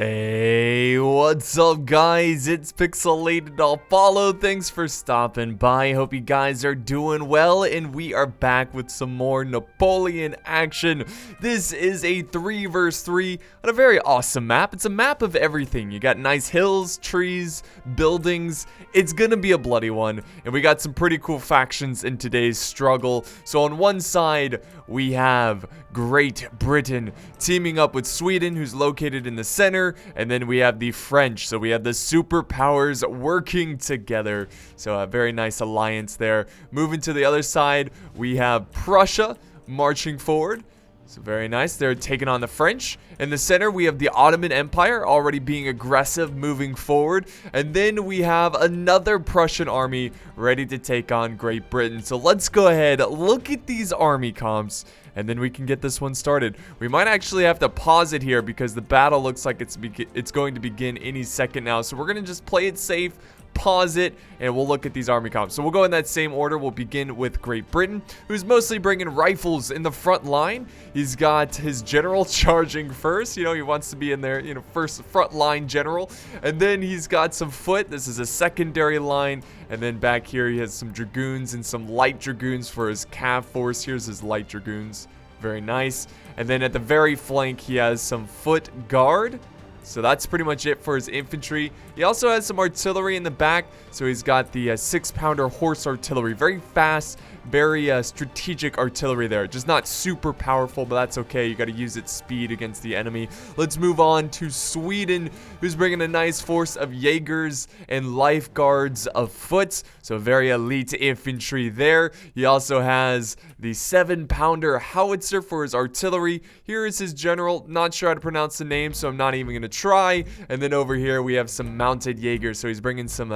Hey, what's up guys? It's Pixelated-TEDAPO-LLOSVE. Thanks for stopping by. Hope you guys are doing well, and we are back with some more Napoleon action. This is a 3 vs 3 on a very awesome map. It's a map of everything. You got nice hills, trees, buildings. It's gonna be a bloody one, and we got some pretty cool factions in today's struggle. So on one side, we have Great Britain teaming up with Sweden, who's located in the center, and then we have the French. So we have the superpowers working together. So a very nice alliance there. Moving to the other side, we have Prussia marching forward. So very nice. They're taking on the French. In the center, we have the Ottoman Empire already being aggressive, moving forward. And then we have another Prussian army ready to take on Great Britain. So let's go ahead, look at these army comps, and then we can get this one started. We might actually have to pause it here because the battle looks like it's going to begin any second now. So we're going to just play it safe, pause it, and we'll look at these army comps. So we'll go in that same order. We'll begin with Great Britain, who's mostly bringing rifles in the front line. He's got his general charging first. You know, he wants to be in there, you know, first front line general. And then he's got some foot. This is a secondary line. And then back here, he has some dragoons and some light dragoons for his cav force. Here's his light dragoons. Very nice. And then at the very flank, he has some foot guard. So that's pretty much it for his infantry. He also has some artillery in the back. So he's got the 6-pounder horse artillery. Very fast, very strategic artillery there. Just not super powerful, but that's okay. You got to use its speed against the enemy. Let's move on to Sweden, who's bringing a nice force of Jaegers and lifeguards of foot. So very elite infantry there. He also has the 7-pounder howitzer for his artillery. Here is his general. Not sure how to pronounce the name, so I'm not even going to try. And then over here, we have some mounted Jaegers. So he's bringing some,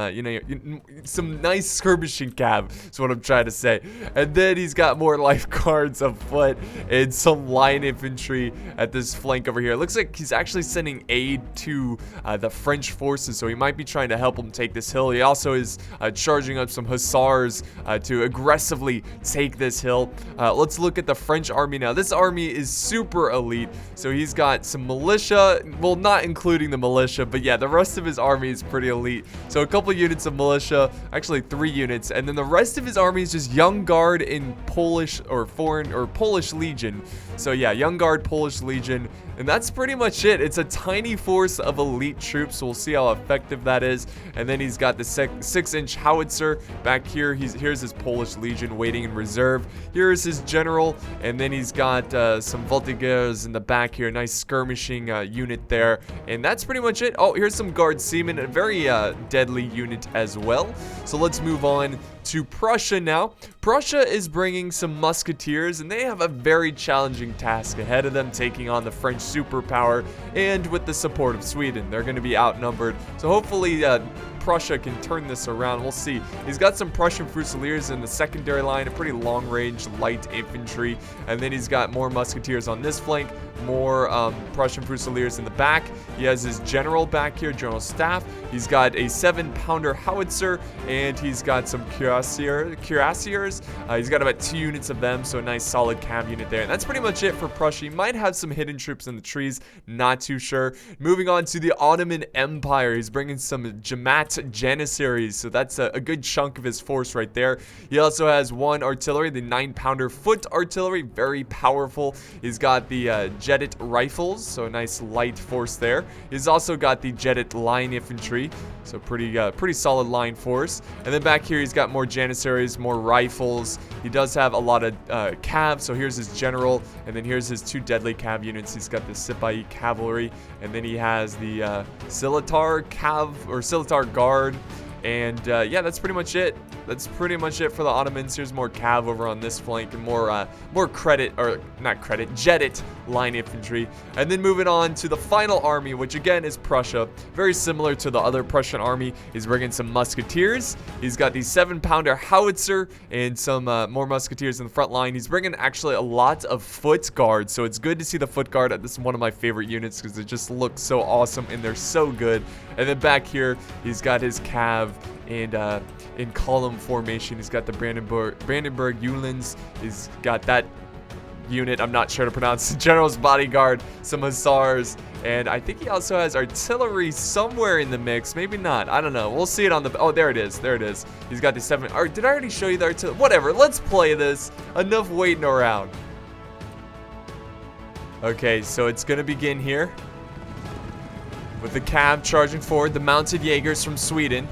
some nice skirmishing cav. That's what I'm trying to say. And then he's got more lifeguards of foot and some line infantry at this flank over here. It looks like he's actually sending aid to the French forces, so he might be trying to help them take this hill. He also is charging up some hussars to aggressively take this hill. Let's look at the French army now. This army is super elite, so he's got some militia, well, not including the militia, but yeah, the rest of his army is pretty elite. So a couple units of militia, actually 3 units, and then the rest of his army is just young guard in Polish or foreign or Polish Legion. So yeah, young guard, Polish Legion, and that's pretty much it. It's a tiny force of elite troops, so we'll see how effective that is. And then he's got the 6-inch howitzer back here. Here's his Polish Legion waiting in reserve. Here's his general, and then he's got some voltigeurs in the back here. Nice skirmishing unit there, and that's pretty much it. Oh, here's some guard seamen, a very deadly unit as well. So let's move on to Prussia now. Prussia is bringing some musketeers, and they have a very challenging task ahead of them, taking on the French superpower, and with the support of Sweden. They're going to be outnumbered, so hopefully Prussia can turn this around. We'll see. He's got some Prussian Fusiliers in the secondary line, a pretty long-range light infantry, and then he's got more musketeers on this flank, more Prussian Fusiliers in the back. He has his general back here, general staff. He's got a 7-pounder howitzer, and he's got some cuirassiers. He's got about 2 units of them, so a nice solid cav unit there. And that's pretty much it for Prussia. He might have some hidden troops in the trees, not too sure. Moving on to the Ottoman Empire, he's bringing some Jamat Janissaries, so that's a good chunk of his force right there. He also has 1 artillery, the 9-pounder foot artillery, very powerful. He's got the Jedit rifles, so a nice light force there. He's also got the Jedit line infantry, so pretty solid line force. And then back here, he's got more Janissaries, more rifles. He does have a lot of cav, so here's his general, and then here's his 2 deadly cav units. He's got the Sipahi cavalry, and then he has the Silatar cav or Silatar guard. And yeah, that's pretty much it. That's pretty much it for the Ottomans. Here's more cav over on this flank, and more credit, or not credit, Jedit line infantry. And then moving on to the final army, which again is Prussia. Very similar to the other Prussian army. He's bringing some musketeers. He's got the 7-pounder howitzer and some more musketeers in the front line. He's bringing actually a lot of foot guards, so it's good to see the foot guard. This is one of my favorite units because it just looks so awesome and they're so good. And then back here, he's got his cav and in column formation. He's got the Brandenburg Uhlans. He's got that unit. I'm not sure to pronounce. The general's bodyguard, some hussars, and I think he also has artillery somewhere in the mix. Maybe not. I don't know. We'll see it on the... Oh, there it is. There it is. He's got the 7... Or did I already show you the artillery? Whatever. Let's play this. Enough waiting around. Okay, so it's going to begin here with the cav charging forward. The mounted Jaegers from Sweden.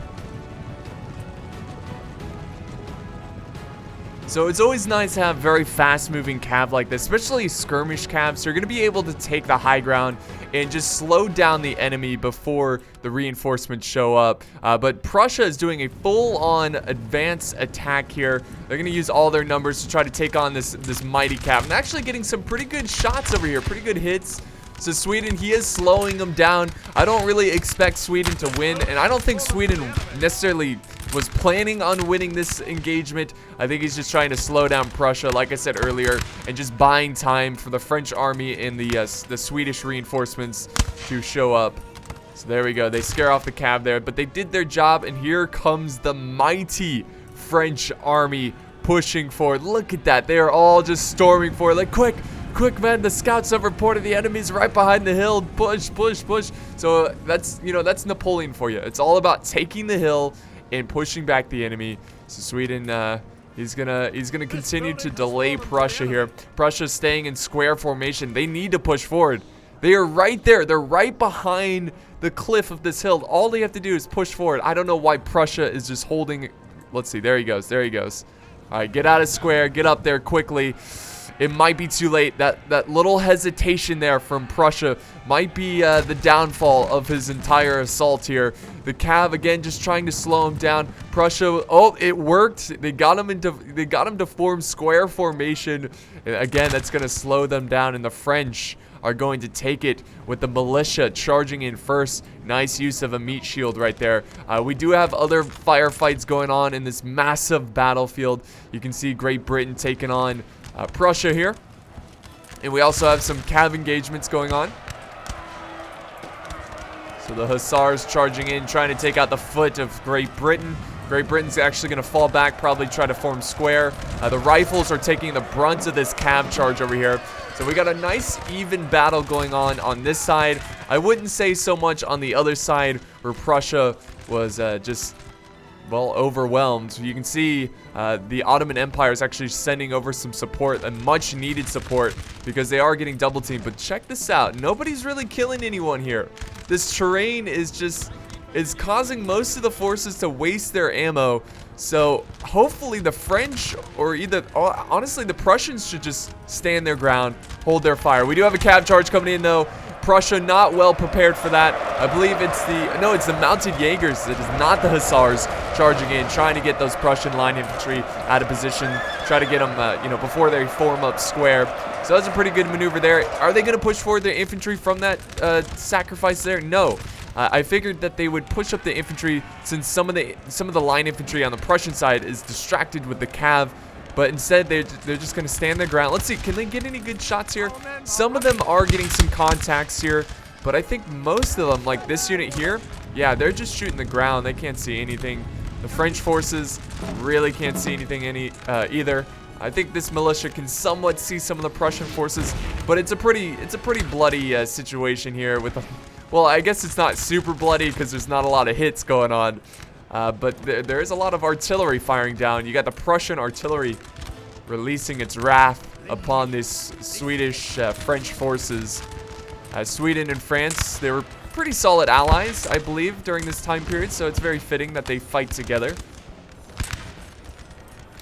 So it's always nice to have very fast-moving cav like this, especially skirmish cavs. So you're going to be able to take the high ground and just slow down the enemy before the reinforcements show up. But Prussia is doing a full-on advance attack here. They're going to use all their numbers to try to take on this mighty cav. And actually getting some pretty good shots over here, pretty good hits. So Sweden, he is slowing them down. I don't really expect Sweden to win, and I don't think Sweden necessarily was planning on winning this engagement. I think he's just trying to slow down Prussia, like I said earlier, and just buying time for the French army and the Swedish reinforcements to show up. So there we go. They scare off the cav there, but they did their job, and here comes the mighty French army pushing forward. Look at that. They are all just storming forward. Like, quick, man, the scouts have reported the enemy's right behind the hill. Push, push, push. So that's, you know, that's Napoleon for you. It's all about taking the hill and pushing back the enemy. So Sweden, he's gonna continue to delay Prussia here. Prussia's staying in square formation. They need to push forward. They are right there. They're right behind the cliff of this hill. All they have to do is push forward. I don't know why Prussia is just holding. Let's see. There he goes. There he goes. All right, get out of square. Get up there quickly. It might be too late. That little hesitation there from Prussia might be the downfall of his entire assault here. The cav again just trying to slow him down. Prussia, oh, it worked. They got him to form square formation. Again, that's going to slow them down, and the French are going to take it with the militia charging in first. Nice use of a meat shield right there. We do have other firefights going on in this massive battlefield. You can see Great Britain taking on Prussia here, and we also have some cav engagements going on. So the hussars charging in, trying to take out the foot of Great Britain. Great Britain's actually going to fall back, probably try to form square. The rifles are taking the brunt of this cav charge over here. So we got a nice even battle going on this side. I wouldn't say so much on the other side where Prussia was just, well, overwhelmed. You can see the Ottoman Empire is actually sending over some support, and much needed support, because they are getting double teamed. But check this out. Nobody's really killing anyone here. This terrain is causing most of the forces to waste their ammo. So hopefully the French, or honestly the Prussians, should just stand their ground, hold their fire. We do have a cav charge coming in though. Prussia not well prepared for that. I believe it's the mounted Jaegers. It is not the hussars charging in, trying to get those Prussian line infantry out of position, try to get them, before they form up square. So that's a pretty good maneuver there. Are they going to push forward their infantry from that sacrifice there? No. I figured that they would push up the infantry, since some of the line infantry on the Prussian side is distracted with the cav. But instead, they're just going to stand their ground. Let's see, can they get any good shots here? Some of them are getting some contacts here, but I think most of them, like this unit here, yeah, they're just shooting the ground. They can't see anything. The French forces really can't see anything either. I think this militia can somewhat see some of the Prussian forces, but it's a pretty bloody situation here with the... Well, I guess it's not super bloody because there's not a lot of hits going on. But there is a lot of artillery firing down. You got the Prussian artillery releasing its wrath upon this Swedish French forces. Sweden and France, they were pretty solid allies, I believe, during this time period. So it's very fitting that they fight together.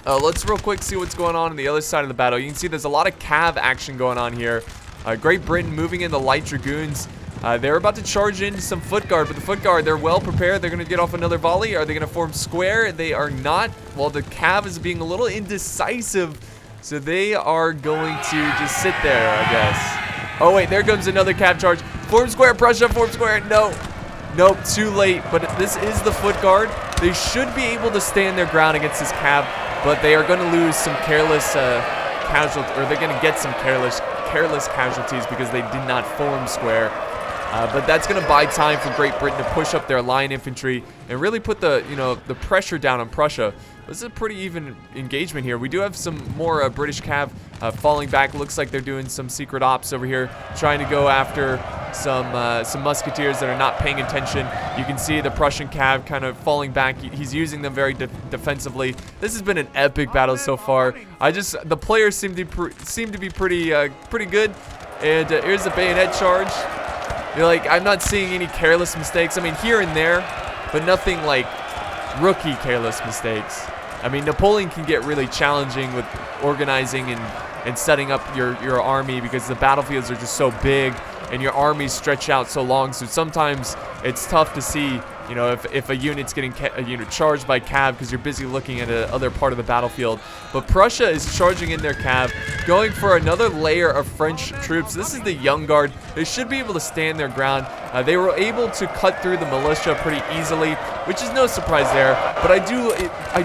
Let's real quick see what's going on the other side of the battle. You can see there's a lot of cav action going on here. Great Britain moving in the light dragoons. They're about to charge into some foot guard, but the foot guard, they're well prepared. They're going to get off another volley. Are they going to form square? They are not. Well, the cav is being a little indecisive, so they are going to just sit there, I guess. Oh, wait, there comes another cav charge. Form square, Prussia, form square. No. Nope, too late, but this is the foot guard. They should be able to stand their ground against this cav, but they are going to lose some careless casualties, or they're going to get some careless casualties because they did not form square. But that's going to buy time for Great Britain to push up their line infantry and really put the, the pressure down on Prussia. This is a pretty even engagement here. We do have some more British cav falling back. Looks like they're doing some secret ops over here, trying to go after some musketeers that are not paying attention. You can see the Prussian cav kind of falling back. He's using them very defensively. This has been an epic battle so far. The players seem to be pretty good. And here's the bayonet charge. I'm not seeing any careless mistakes. I mean, here and there, but nothing like rookie careless mistakes. I mean, Napoleon can get really challenging with organizing and setting up your army because the battlefields are just so big and your armies stretch out so long. So sometimes it's tough to see, if a unit's getting charged by cav because you're busy looking at another part of the battlefield. But Prussia is charging in their cav, going for another layer of French troops. This is the Young Guard. They should be able to stand their ground. They were able to cut through the militia pretty easily, which is no surprise there. But I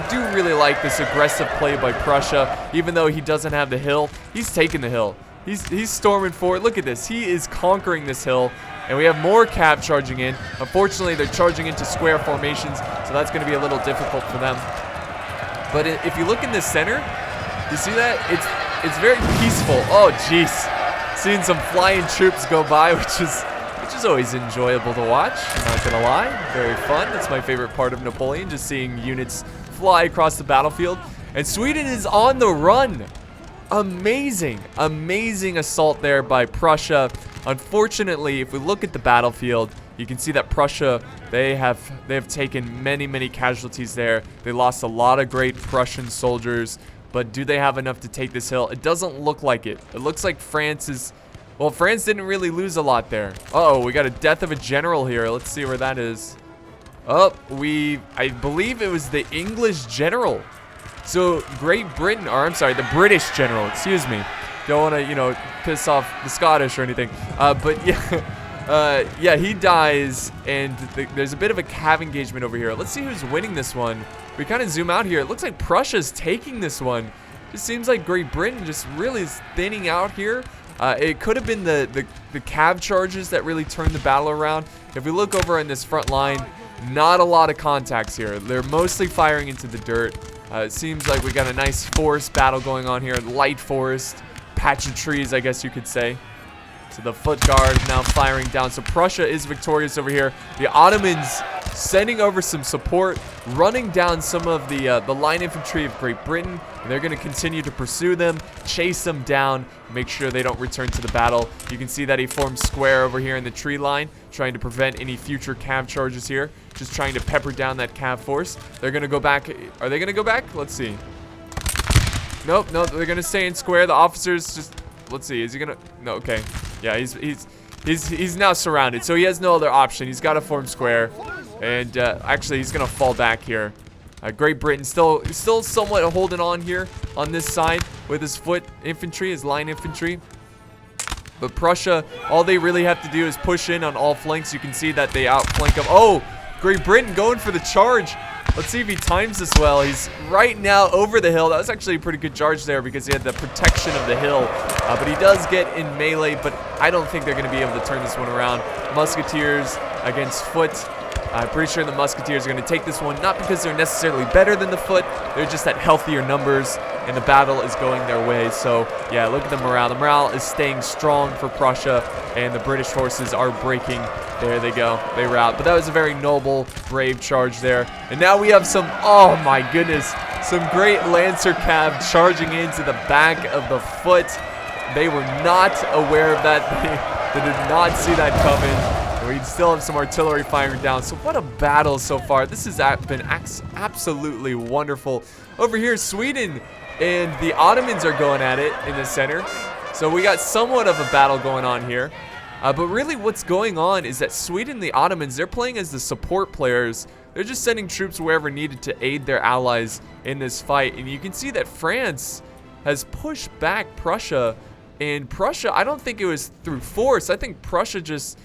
do really like this aggressive play by Prussia, even though he doesn't have the hill. He's taking the hill. He's storming forward. Look at this. He is conquering this hill. And we have more cav charging in. Unfortunately, they're charging into square formations, so that's going to be a little difficult for them. But if you look in the center, you see that? It's very peaceful. Oh, jeez. Seeing some flying troops go by, which is always enjoyable to watch. I'm not going to lie. Very fun. That's my favorite part of Napoleon, just seeing units fly across the battlefield. And Sweden is on the run. Amazing assault there by Prussia. Unfortunately, if we look at the battlefield, you can see that Prussia, they have taken many casualties there. They lost a lot of great Prussian soldiers, but do they have enough to take this hill? It doesn't look like it. It looks like France didn't really lose a lot there. Uh-oh, we got a death of a general here. Let's see where that is. Oh, I believe it was the English general. So Great Britain, or I'm sorry, the British general, excuse me. Don't want to, piss off the Scottish or anything. But yeah, yeah, he dies, and there's a bit of a cav engagement over here. Let's see who's winning this one. We kind of zoom out here. It looks like Prussia's taking this one. It seems like Great Britain just really is thinning out here. It could have been the cav charges that really turned the battle around. If we look over in this front line, not a lot of contacts here. They're mostly firing into the dirt. It seems like we got a nice forest battle going on here. Light forest, patch of trees, I guess you could say. So the foot guard now firing down. So Prussia is victorious over here. The Ottomans sending over some support, running down some of the line infantry of Great Britain. And they're going to continue to pursue them, chase them down, make sure they don't return to the battle. You can see that he formed square over here in the tree line, trying to prevent any future cav charges here. Just trying to pepper down that cav force. They're going to go back. Are they going to go back? Let's see. Nope, no, they're going to stay in square. The officers just... Let's see. Is he going to... No, okay. Yeah, he's now surrounded, so he has no other option. He's got to form square. And actually, he's going to fall back here. Great Britain still somewhat holding on here on this side with his foot infantry, his line infantry. But Prussia, all they really have to do is push in on all flanks. You can see that they outflank him. Oh, Great Britain going for the charge. Let's see if he times this well. He's right now over the hill. That was actually a pretty good charge there because he had the protection of the hill. But he does get in melee, but I don't think they're going to be able to turn this one around. Musketeers against foot. I'm pretty sure the Musketeers are going to take this one, not because they're necessarily better than the foot. They're just at healthier numbers, and the battle is going their way. So, yeah, look at the morale. The morale is staying strong for Prussia, and the British forces are breaking. There they go. They rout. But that was a very noble, brave charge there. And now we have some, oh my goodness, some great Lancer cav charging into the back of the foot. They were not aware of that. They did not see that coming. We still have some artillery firing down. So what a battle so far. This has been absolutely wonderful. Over here, Sweden and the Ottomans are going at it in the center. So we got somewhat of a battle going on here. But really what's going on is that Sweden and the Ottomans, they're playing as the support players. They're just sending troops wherever needed to aid their allies in this fight. And you can see that France has pushed back Prussia. And Prussia, I don't think it was through force. I think Prussia just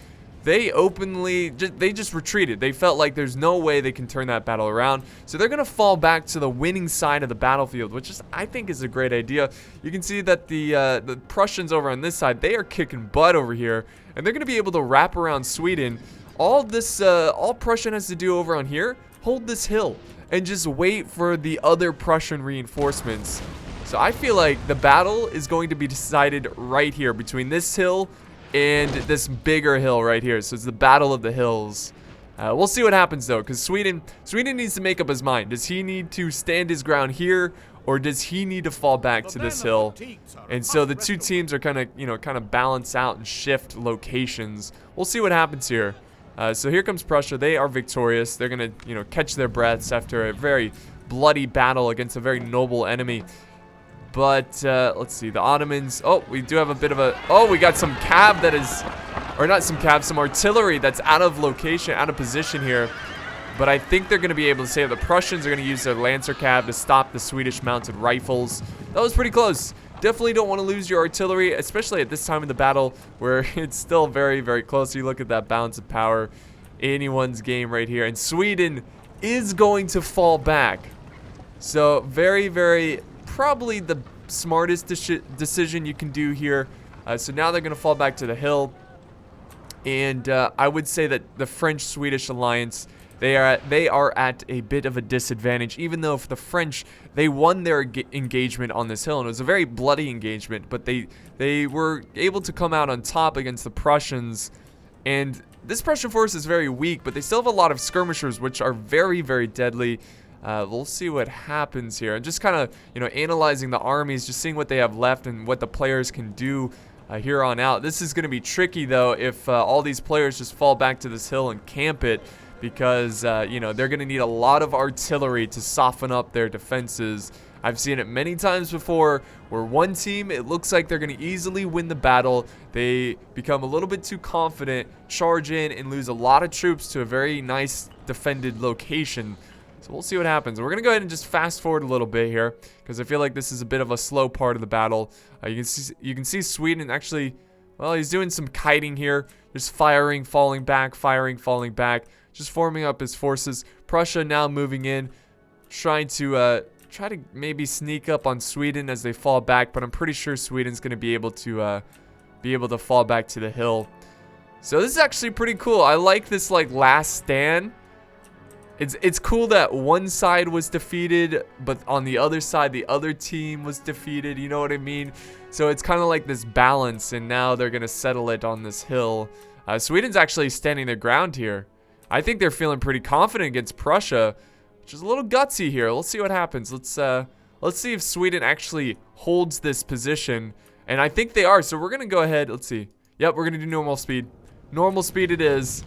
they openly, they just retreated. They felt like there's no way they can turn that battle around. So they're going to fall back to the winning side of the battlefield, which is, I think, is a great idea. You can see that the Prussians over on this side, they are kicking butt over here. And they're going to be able to wrap around Sweden. All Prussian has to do over on here, hold this hill and just wait for the other Prussian reinforcements. So I feel like the battle is going to be decided right here between this hill and this bigger hill right here. So it's the battle of the hills. We'll see what happens though, because Sweden needs to make up his mind. Does he need to stand his ground here, or does he need to fall back to this hill? And so the two teams are kind of balance out and shift locations. We'll see what happens here. So here comes Prussia. They are victorious. They're gonna catch their breaths after a very bloody battle against a very noble enemy. But let's see, the Ottomans. Oh, we do have a bit of a. Oh, we got some cab that is, or not some cab, some artillery that's out of location, out of position here. But I think they're going to be able to save. The Prussians are going to use their Lancer cab to stop the Swedish mounted rifles. That was pretty close. Definitely don't want to lose your artillery, especially at this time in the battle where it's still very, very close. You look at that balance of power, anyone's game right here. And Sweden is going to fall back. So very, very, probably the smartest decision you can do here. So now they're going to fall back to the hill. And I would say that the French-Swedish alliance, they are at a bit of a disadvantage, even though for the French, they won their engagement on this hill, and it was a very bloody engagement, but they were able to come out on top against the Prussians. And this Prussian force is very weak, but they still have a lot of skirmishers, which are very, very deadly. We'll see what happens here. And just kind of, analyzing the armies, just seeing what they have left and what the players can do here on out. This is going to be tricky, though, if all these players just fall back to this hill and camp it, because, they're going to need a lot of artillery to soften up their defenses. I've seen it many times before where one team, it looks like they're going to easily win the battle. They become a little bit too confident, charge in, and lose a lot of troops to a very nice defended location. So we'll see what happens. We're going to go ahead and just fast forward a little bit here, because I feel like this is a bit of a slow part of the battle. You can see Sweden actually, well, he's doing some kiting here. Just firing, falling back, just forming up his forces. Prussia now moving in, trying to maybe sneak up on Sweden as they fall back, but I'm pretty sure Sweden's going to be able to fall back to the hill. So this is actually pretty cool. I like this last stand. It's cool that one side was defeated, but on the other side, the other team was defeated. You know what I mean? So it's kind of like this balance, and now they're going to settle it on this hill. Sweden's actually standing their ground here. I think they're feeling pretty confident against Prussia, which is a little gutsy here. Let's see what happens. Let's see if Sweden actually holds this position, and I think they are. So we're going to go ahead. Let's see. Yep, we're going to do normal speed. Normal speed it is.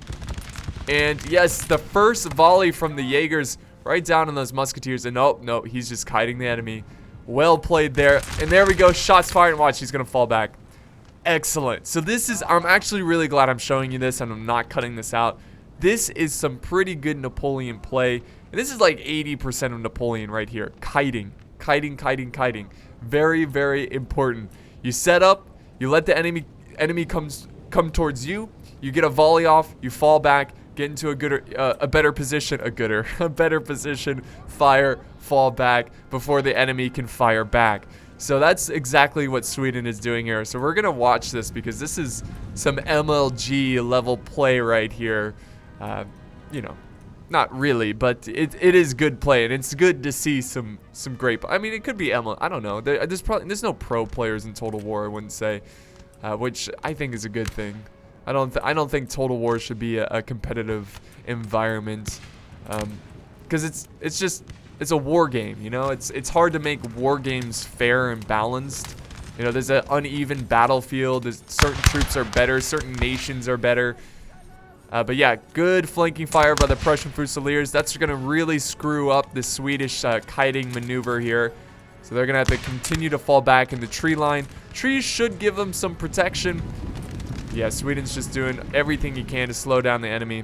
And yes, the first volley from the Jaegers right down on those musketeers. And no, he's just kiting the enemy. Well played there. And there we go. Shots fired. And watch, he's going to fall back. Excellent. So this is, I'm actually really glad I'm showing you this and I'm not cutting this out. This is some pretty good Napoleon play. And this is like 80% of Napoleon right here. Kiting. Very, very important. You set up. You let the enemy come towards you. You get a volley off. You fall back. Get into a better position, fire, fall back before the enemy can fire back. So that's exactly what Sweden is doing here. So we're going to watch this because this is some MLG level play right here. Not really, but it is good play, and it's good to see some great. I mean, it could be ML. I don't know. There's no pro players in Total War, I wouldn't say, which I think is a good thing. I don't think Total War should be a competitive environment, because it's a war game. It's hard to make war games fair and balanced. There's an uneven battlefield. Certain troops are better, certain nations are better. But yeah, good flanking fire by the Prussian Fusiliers. That's going to really screw up the Swedish kiting maneuver here. So they're going to have to continue to fall back in the tree line. Trees should give them some protection. Yeah, Sweden's just doing everything he can to slow down the enemy.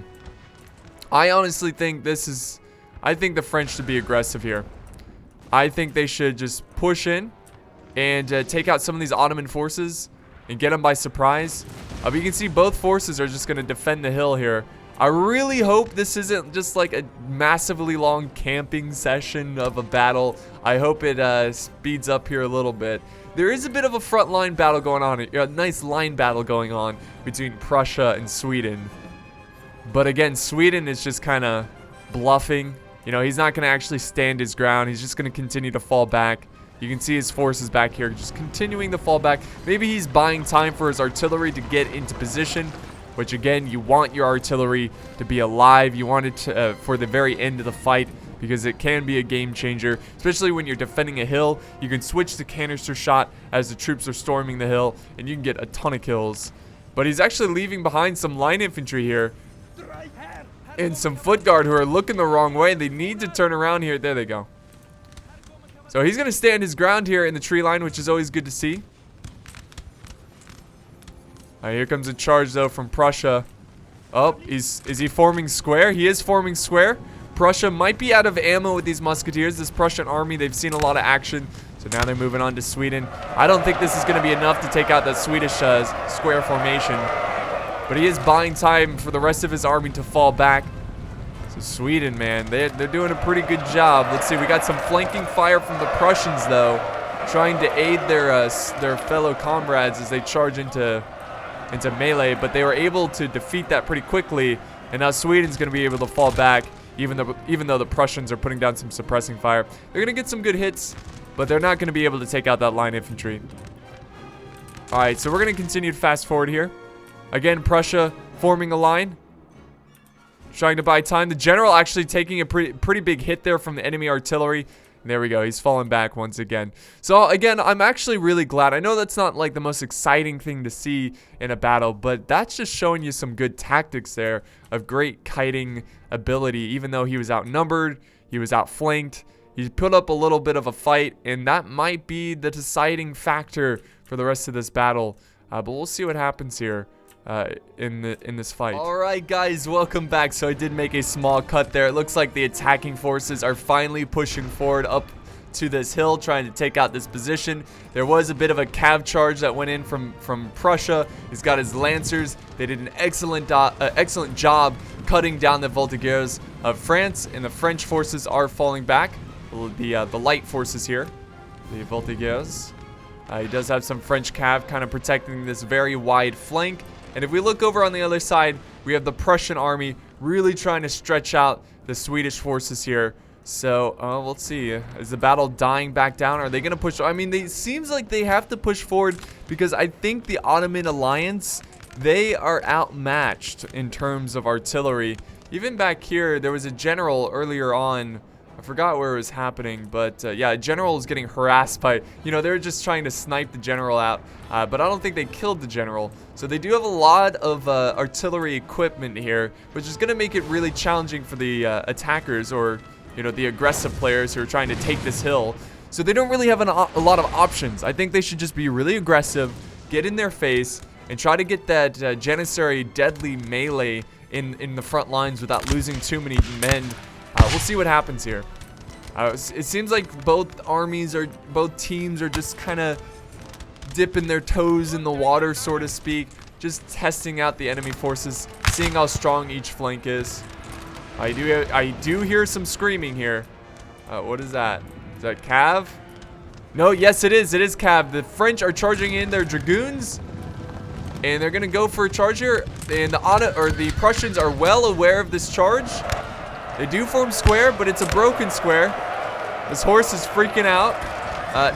I honestly think I think the French should be aggressive here. I think they should just push in and take out some of these Ottoman forces. and get them by surprise. But you can see both forces are just going to defend the hill here. I really hope this isn't just like a massively long camping session of a battle. I hope it speeds up here a little bit. There is a bit of a front line battle going on, a nice line battle going on between Prussia and Sweden. But again, Sweden is just kind of bluffing. You know, he's not going to actually stand his ground. He's just going to continue to fall back. You can see his forces back here just continuing to fall back. Maybe he's buying time for his artillery to get into position, which again, you want your artillery to be alive. You want it to, for the very end of the fight, because it can be a game changer, especially when you're defending a hill. You can switch to canister shot as the troops are storming the hill, and you can get a ton of kills. But he's actually leaving behind some line infantry here and some foot guard who are looking the wrong way. They need to turn around here. There they go. So he's going to stand his ground here in the tree line, which is always good to see. Here comes a charge, though, from Prussia. Oh, is he forming square? He is forming square. Prussia might be out of ammo with these musketeers. This Prussian army, they've seen a lot of action. So now they're moving on to Sweden. I don't think this is going to be enough to take out that Swedish square formation. But he is buying time for the rest of his army to fall back. So Sweden, man, they're doing a pretty good job. Let's see, we got some flanking fire from the Prussians, though, trying to aid their fellow comrades as they charge into melee. But they were able to defeat that pretty quickly. And now Sweden's going to be able to fall back, even though the Prussians are putting down some suppressing fire. They're going to get some good hits, but they're not going to be able to take out that line infantry. All right, so we're going to continue to fast forward here. Again, Prussia forming a line, trying to buy time. The general actually taking a pretty big hit there from the enemy artillery. And there we go. He's falling back once again. So again, I'm actually really glad. I know that's not like the most exciting thing to see in a battle, but that's just showing you some good tactics there of great kiting ability. Even though he was outnumbered, he was outflanked, he put up a little bit of a fight, and that might be the deciding factor for the rest of this battle. But we'll see what happens here in this fight. All right, guys, welcome back. So I did make a small cut there. It looks like the attacking forces are finally pushing forward up to this hill, trying to take out this position. There was a bit of a cav charge that went in from Prussia. He's got his lancers. They did an excellent job cutting down the voltigeurs of France, and the French forces are falling back. The light forces here, the voltigeurs. He does have some French cav kind of protecting this very wide flank. And if we look over on the other side, we have the Prussian army really trying to stretch out the Swedish forces here. So, let's see. Is the battle dying back down? Are they going to push? I mean, it seems like they have to push forward because I think the Ottoman alliance, they are outmatched in terms of artillery. Even back here, there was a general earlier on. I forgot where it was happening, but yeah, a general is getting harassed by, you know, they're just trying to snipe the general out, but I don't think they killed the general. So they do have a lot of artillery equipment here, which is going to make it really challenging for the attackers, or, you know, the aggressive players who are trying to take this hill. So they don't really have a lot of options. I think they should just be really aggressive, get in their face, and try to get that Janissary deadly melee in the front lines without losing too many men. We'll see what happens here. It seems like both teams are just kind of dipping their toes in the water, so to speak, just testing out the enemy forces, seeing how strong each flank is. I do hear some screaming here. What is that? Is that Cav? No, yes it is. It is Cav. The French are charging in their dragoons, and they're gonna go for a charge here. And the Prussians are well aware of this charge. They do form square, but it's a broken square. This horse is freaking out.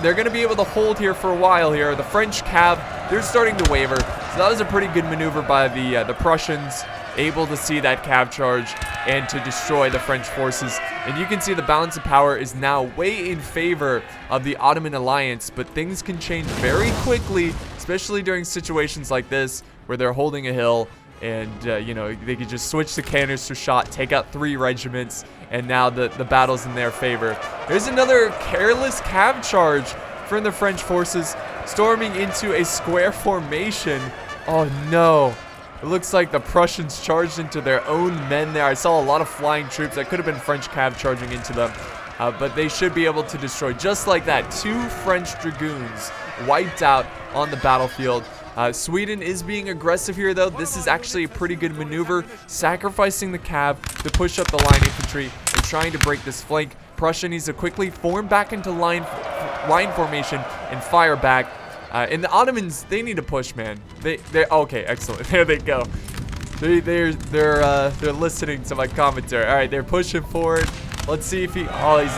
They're going to be able to hold here for a while here. The French cav, they're starting to waver. So that was a pretty good maneuver by the Prussians, able to see that cav charge and to destroy the French forces. And you can see the balance of power is now way in favor of the Ottoman alliance, but things can change very quickly, especially during situations like this where they're holding a hill. And, you know, they could just switch to canister shot, take out 3 regiments, and now the battle's in their favor. There's another careless cav charge from the French forces, storming into a square formation. Oh, no. It looks like the Prussians charged into their own men there. I saw a lot of flying troops. That could have been French cav charging into them. But they should be able to destroy, just like that, 2 French dragoons wiped out on the battlefield. Sweden is being aggressive here, though. This is actually a pretty good maneuver, sacrificing the cav to push up the line infantry and trying to break this flank. Prussia needs to quickly form back into line formation and fire back. And the Ottomans, they need to push, man. They're okay, excellent. There they go. They're listening to my commentary. All right, they're pushing forward. Let's see if he's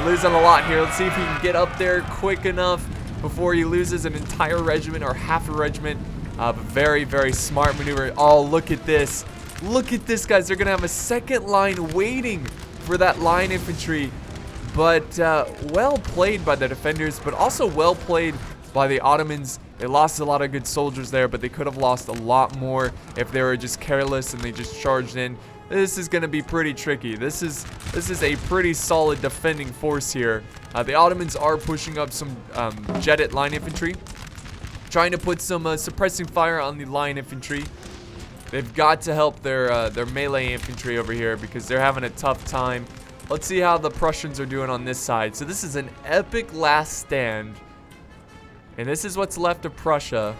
losing a lot here. Let's see if he can get up there quick enough before he loses an entire regiment or half a regiment. Very, very smart maneuver. Oh, look at this. Look at this, guys. They're going to have a second line waiting for that line infantry. But well played by the defenders, but also well played by the Ottomans. They lost a lot of good soldiers there, but they could have lost a lot more if they were just careless and they just charged in. This is going to be pretty tricky. This is a pretty solid defending force here. The Ottomans are pushing up some jetted line infantry, trying to put some suppressing fire on the line infantry. They've got to help their melee infantry over here because they're having a tough time. Let's see how the Prussians are doing on this side. So this is an epic last stand. And this is what's left of Prussia.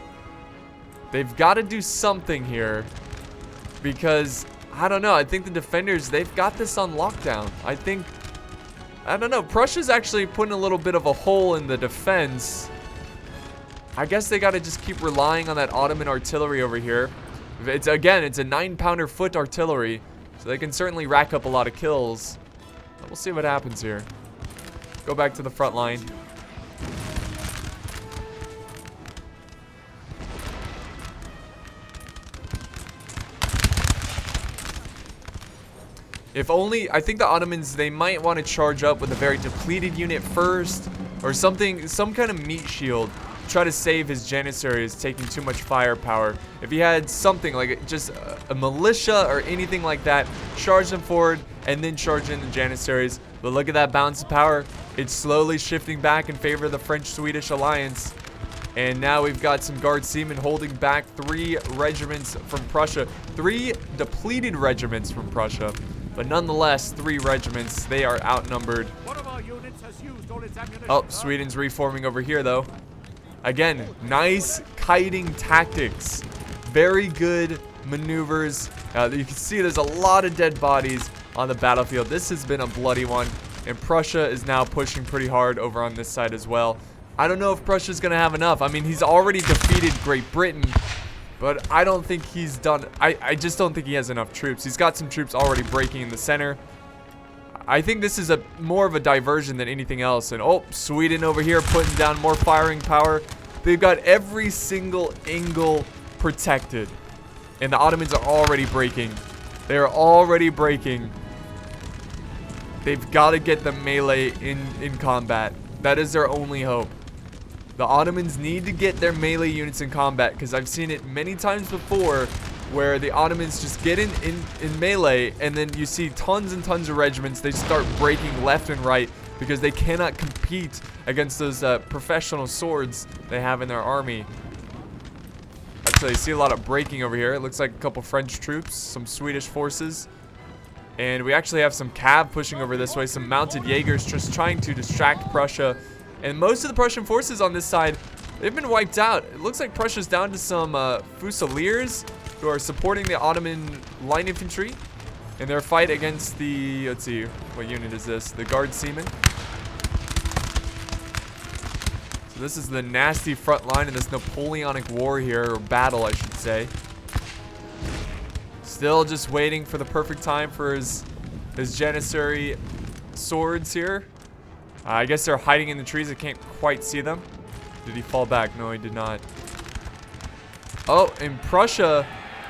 They've got to do something here because, I don't know, I think the defenders, they've got this on lockdown. I don't know, Prussia's actually putting a little bit of a hole in the defense. I guess they got to just keep relying on that Ottoman artillery over here. It's a 9-pounder foot artillery, so they can certainly rack up a lot of kills. But we'll see what happens here. Go back to the front line. If only, I think the Ottomans, they might want to charge up with a very depleted unit first, or something, some kind of meat shield. Try to save his janissaries taking too much firepower. If he had something like just a militia or anything like that, charge them forward and then charge in the janissaries. But look at that balance of power. It's slowly shifting back in favor of the French-Swedish alliance. And now we've got some guard seamen holding back 3 regiments from Prussia. 3 depleted regiments from Prussia. But nonetheless, 3 regiments. They are outnumbered. One of our units has used all its ammunition. Oh, Sweden's reforming over here, though. Again, nice kiting tactics. Very good maneuvers. You can see there's a lot of dead bodies on the battlefield. This has been a bloody one. And Prussia is now pushing pretty hard over on this side as well. I don't know if Prussia's going to have enough. I mean, he's already defeated Great Britain. But I don't think he's done. I just don't think he has enough troops. He's got some troops already breaking in the center. I think this is more of a diversion than anything else. And oh, Sweden over here putting down more firing power. They've got every single angle protected. And the Ottomans are already breaking. They're already breaking. They've got to get the melee in combat. That is their only hope. The Ottomans need to get their melee units in combat because I've seen it many times before where the Ottomans just get in melee and then you see tons and tons of regiments. They start breaking left and right because they cannot compete against those professional swords they have in their army. Actually, you see a lot of breaking over here. It looks like a couple French troops, some Swedish forces. And we actually have some cav pushing over this way, some mounted Jaegers just trying to distract Prussia. And most of the Prussian forces on this side, they've been wiped out. It looks like Prussia's down to some Fusiliers who are supporting the Ottoman line infantry in their fight against the, let's see, what unit is this? The Guard Seamen. So this is the nasty front line in this Napoleonic War here, or battle, I should say. Still just waiting for the perfect time for his Janissary swords here. I guess they're hiding in the trees. I can't quite see them. Did he fall back? No, he did not. Oh, in Prussia,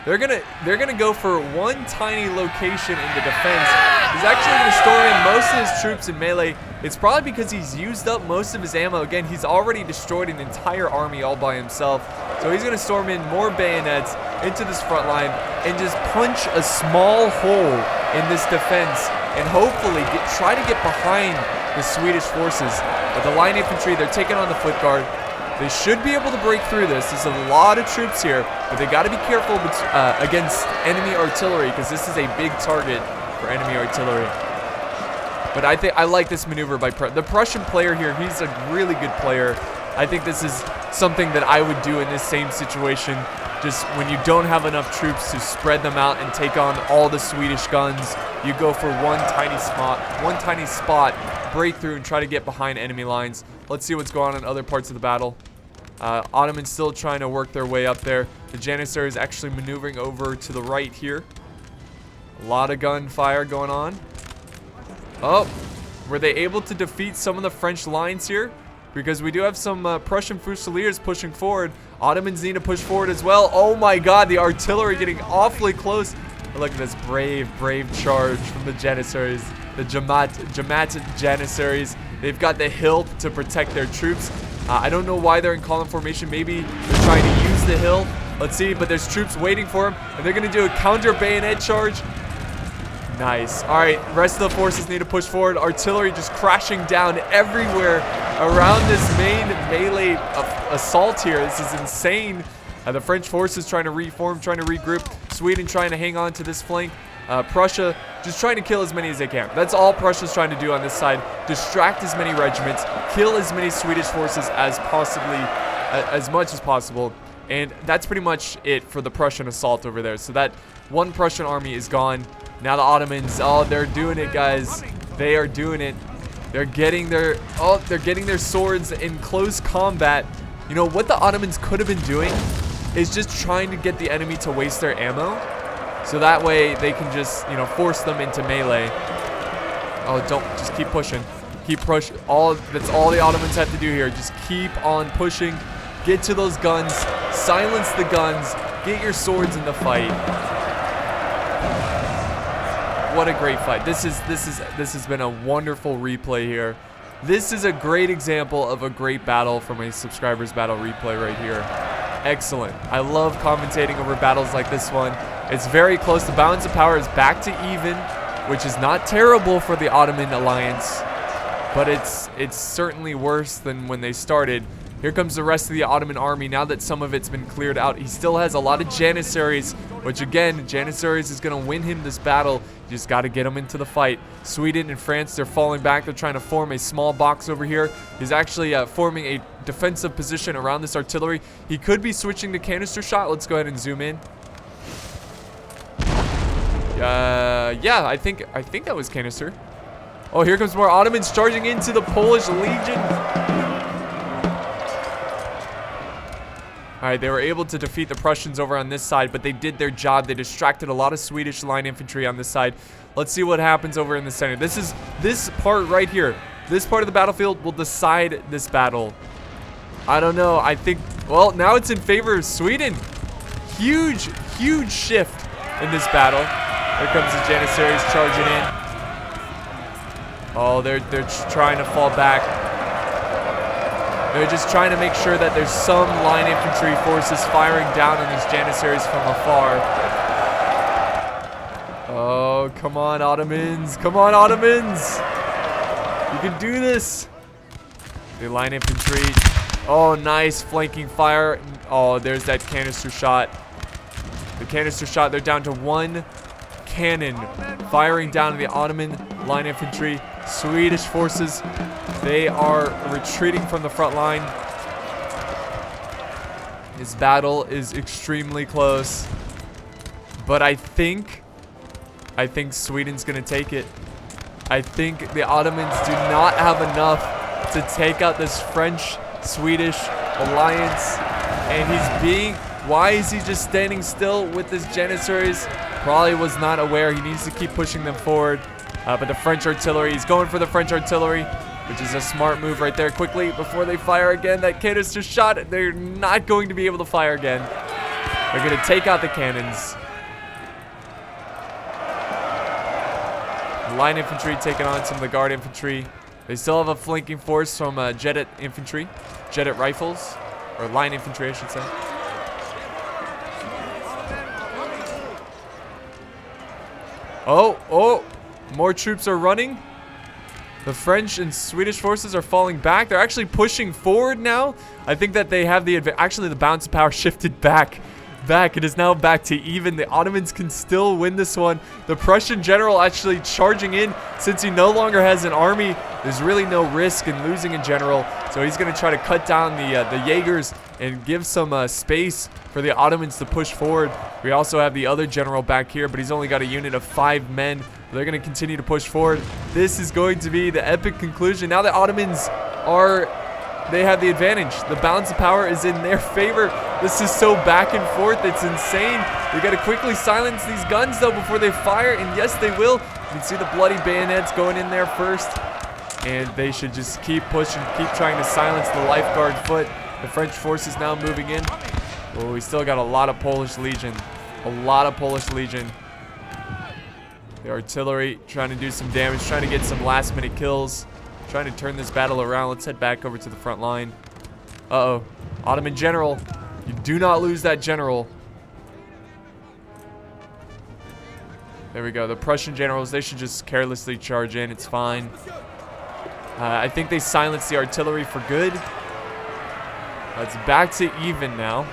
they're gonna go for one tiny location in the defense. He's actually gonna store in most of his troops in melee. It's probably because he's used up most of his ammo. Again, he's already destroyed an entire army all by himself. So he's gonna storm in more bayonets into this front line and just punch a small hole in this defense and hopefully try to get behind the Swedish forces. But the line infantry, they're taking on the foot guard. They should be able to break through this. There's a lot of troops here, but they got to be careful against enemy artillery because this is a big target for enemy artillery. But I like this maneuver by the Prussian player here. He's a really good player. I think this is something that I would do in this same situation. Just when you don't have enough troops to spread them out and take on all the Swedish guns, you go for one tiny spot, break through and try to get behind enemy lines. Let's see what's going on in other parts of the battle. Ottomans still trying to work their way up there. The Janissaries actually maneuvering over to the right here. A lot of gunfire going on. Oh, were they able to defeat some of the French lines here? Because we do have some Prussian Fusiliers pushing forward. Ottomans need to push forward as well. Oh my god, the artillery getting awfully close. But look at this brave charge from the Janissaries. The Jamat Janissaries. They've got the hill to protect their troops. I don't know why they're in column formation. Maybe they're trying to use the hill. Let's see, but there's troops waiting for them. And they're going to do a counter bayonet charge. Nice. All right, rest of the forces need to push forward. Artillery just crashing down everywhere around this main melee assault here. This is insane. The French forces trying to reform, trying to regroup. Sweden trying to hang on to this flank. Prussia just trying to kill as many as they can. That's all Prussia's trying to do on this side. Distract as many regiments, kill as many Swedish forces as much as possible. And that's pretty much it for the Prussian assault over there. So that one Prussian army is gone. Now the Ottomans, oh, they're doing it, guys. They are doing it. They're getting their swords in close combat. You know what the Ottomans could have been doing is just trying to get the enemy to waste their ammo. So that way they can just, you know, force them into melee. Oh, just keep pushing. Keep pushing. That's all the Ottomans have to do here. Just keep on pushing. Get to those guns. Silence the guns. Get your swords in the fight. What a great fight. This has been a wonderful replay here. This is a great example of a great battle from a subscribers battle replay right here. Excellent. I love commentating over battles like this one. It's very close. The balance of power is back to even, which is not terrible for the Ottoman alliance, but it's certainly worse than when they started. Here comes the rest of the Ottoman army now that some of it's been cleared out. He still has a lot of Janissaries, which again, Janissaries is going to win him this battle. You just got to get him into the fight. Sweden and France, they're falling back. They're trying to form a small box over here. He's actually forming a defensive position around this artillery. He could be switching to canister shot. Let's go ahead and zoom in. Yeah, I think that was canister. Oh, here comes more Ottomans charging into the Polish Legion. All right, they were able to defeat the Prussians over on this side, but they did their job. They distracted a lot of Swedish line infantry on this side. Let's see what happens over in the center. This part right here. This part of the battlefield will decide this battle. I don't know. I think, well, now it's in favor of Sweden. Huge shift in this battle. Here comes the Janissaries charging in. Oh, they're trying to fall back. They're just trying to make sure that there's some line infantry forces firing down on these Janissaries from afar. Oh, come on, Ottomans. Come on, Ottomans. You can do this. The line infantry. Oh, nice flanking fire. Oh, there's that canister shot. The canister shot. They're down to one cannon firing down on the Ottoman line infantry. Swedish forces, they are retreating from the front line. This battle is extremely close, but I think Sweden's gonna take it. I think the Ottomans do not have enough to take out this French-Swedish alliance, and why is he just standing still with this Janissaries? Probably was not aware. He needs to keep pushing them forward. But the French artillery, he's going for the French artillery, which is a smart move right there. Quickly, before they fire again, that canister shot, they're not going to be able to fire again. They're going to take out the cannons. The line infantry taking on some of the guard infantry. They still have a flanking force from Jedet infantry, Jedet rifles, or line infantry, I should say. Oh. More troops are running. The French and Swedish forces are falling back. They're actually pushing forward now. I think that they have the advantage. Actually, the balance of power shifted back. It is now back to even. The Ottomans can still win this one. The Prussian general actually charging in since he no longer has an army. There's really no risk in losing in general. So he's going to try to cut down the Jaegers and give some space for the Ottomans to push forward. We also have the other general back here, but he's only got a unit of 5 men. They're going to continue to push forward. This is going to be the epic conclusion. Now the Ottomans they have the advantage. The balance of power is in their favor. This is so back and forth. It's insane. We got to quickly silence these guns, though, before they fire. And yes, they will. You can see the bloody bayonets going in there first. And they should just keep pushing, keep trying to silence the lifeguard foot. The French forces now moving in. Oh, we still got a lot of Polish Legion. A lot of Polish Legion. The artillery trying to do some damage, trying to get some last-minute kills. Trying to turn this battle around. Let's head back over to the front line. Uh-oh. Ottoman general. You do not lose that general. There we go. The Prussian generals, they should just carelessly charge in. It's fine. I think they silenced the artillery for good. It's back to even now.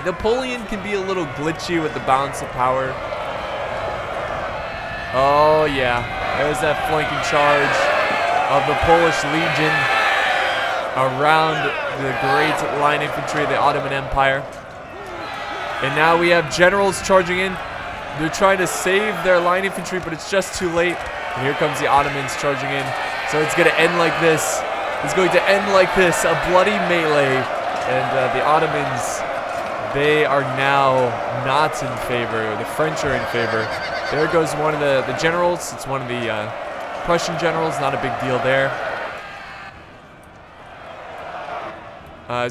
Napoleon can be a little glitchy with the balance of power. Oh, yeah. There's that flanking charge of the Polish Legion around the great line infantry of the Ottoman Empire. And now we have generals charging in. They're trying to save their line infantry, but it's just too late. And here comes the Ottomans charging in. So it's going to end like this. It's going to end like this, a bloody melee. And the Ottomans, they are now not in favor. The French are in favor. There goes one of the generals. It's one of the Prussian generals, not a big deal there.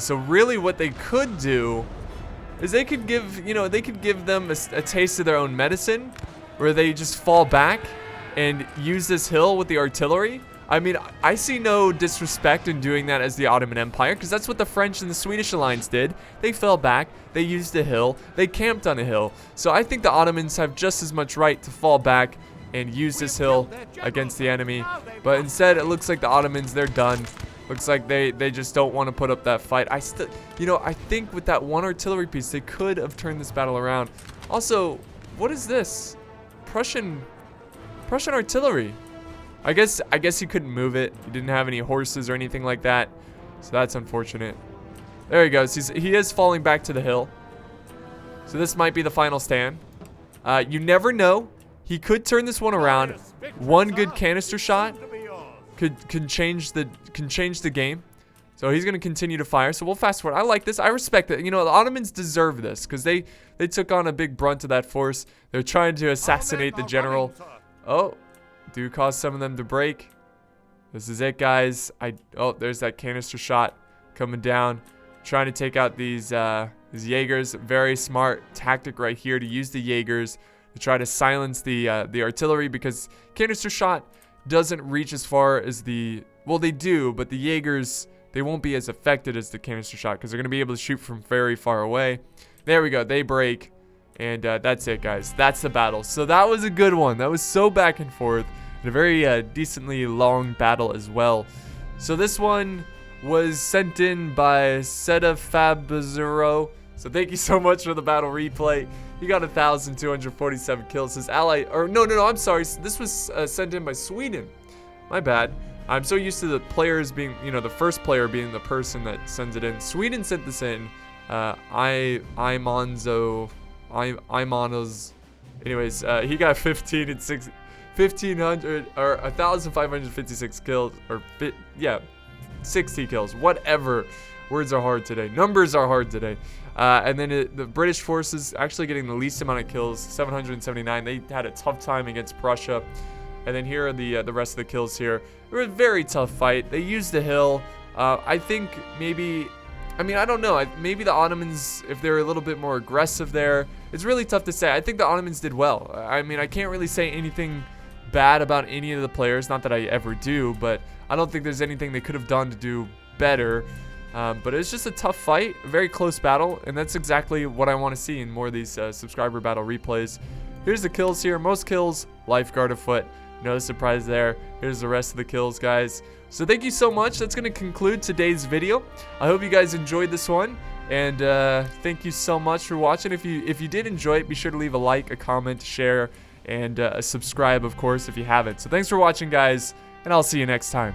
So really what they could do is they could give, they could give them a taste of their own medicine where they just fall back and use this hill with the artillery. I mean, I see no disrespect in doing that as the Ottoman Empire, because that's what the French and the Swedish alliance did. They fell back, they used a hill, they camped on a hill. So I think the Ottomans have just as much right to fall back and use this hill against the enemy. But instead, it looks like the Ottomans, they're done. Looks like they just don't want to put up that fight. I think with that one artillery piece, they could have turned this battle around. Also, what is this? Prussian artillery. I guess he couldn't move it. He didn't have any horses or anything like that. So that's unfortunate. There he goes. He is falling back to the hill. So this might be the final stand. You never know. He could turn this one around. One good canister shot can change the game. So he's going to continue to fire. So we'll fast forward. I like this. I respect it. The Ottomans deserve this because they took on a big brunt of that force. They're trying to assassinate the general. Oh, do cause some of them to break. This is it, guys. Oh, there's that canister shot coming down. Trying to take out these Jaegers. Very smart tactic right here to use the Jaegers to try to silence the artillery, because canister shot doesn't reach as far as well, they do, but the Jaegers, they won't be as affected as the canister shot because they're going to be able to shoot from very far away. There we go. They break. And that's it, guys. That's the battle. So that was a good one. That was so back and forth. And a very decently long battle as well. So this one was sent in by Seta Fabazero. So thank you so much for the battle replay. He got 1,247 kills. His ally, or no, I'm sorry. This was sent in by Sweden. My bad. I'm so used to the players being, the first player being the person that sends it in. Sweden sent this in. Imonzo's. Anyways, he got 1,500 or 1,556 kills, or 60 kills. Whatever. Words are hard today. Numbers are hard today. And then the British forces actually getting the least amount of kills, 779. They had a tough time against Prussia. And then here are the rest of the kills here. It was a very tough fight. They used the hill. I think maybe, I don't know. Maybe the Ottomans, if they're a little bit more aggressive there, it's really tough to say. I think the Ottomans did well. I can't really say anything bad about any of the players. Not that I ever do, but I don't think there's anything they could have done to do better. But it's just a tough fight, a very close battle, and that's exactly what I want to see in more of these subscriber battle replays. Here's the kills here. Most kills, lifeguard afoot. No surprise there. Here's the rest of the kills, guys. So thank you so much. That's going to conclude today's video. I hope you guys enjoyed this one, and thank you so much for watching. If you did enjoy it, be sure to leave a like, a comment, share, and subscribe, of course, if you haven't. So thanks for watching, guys, and I'll see you next time.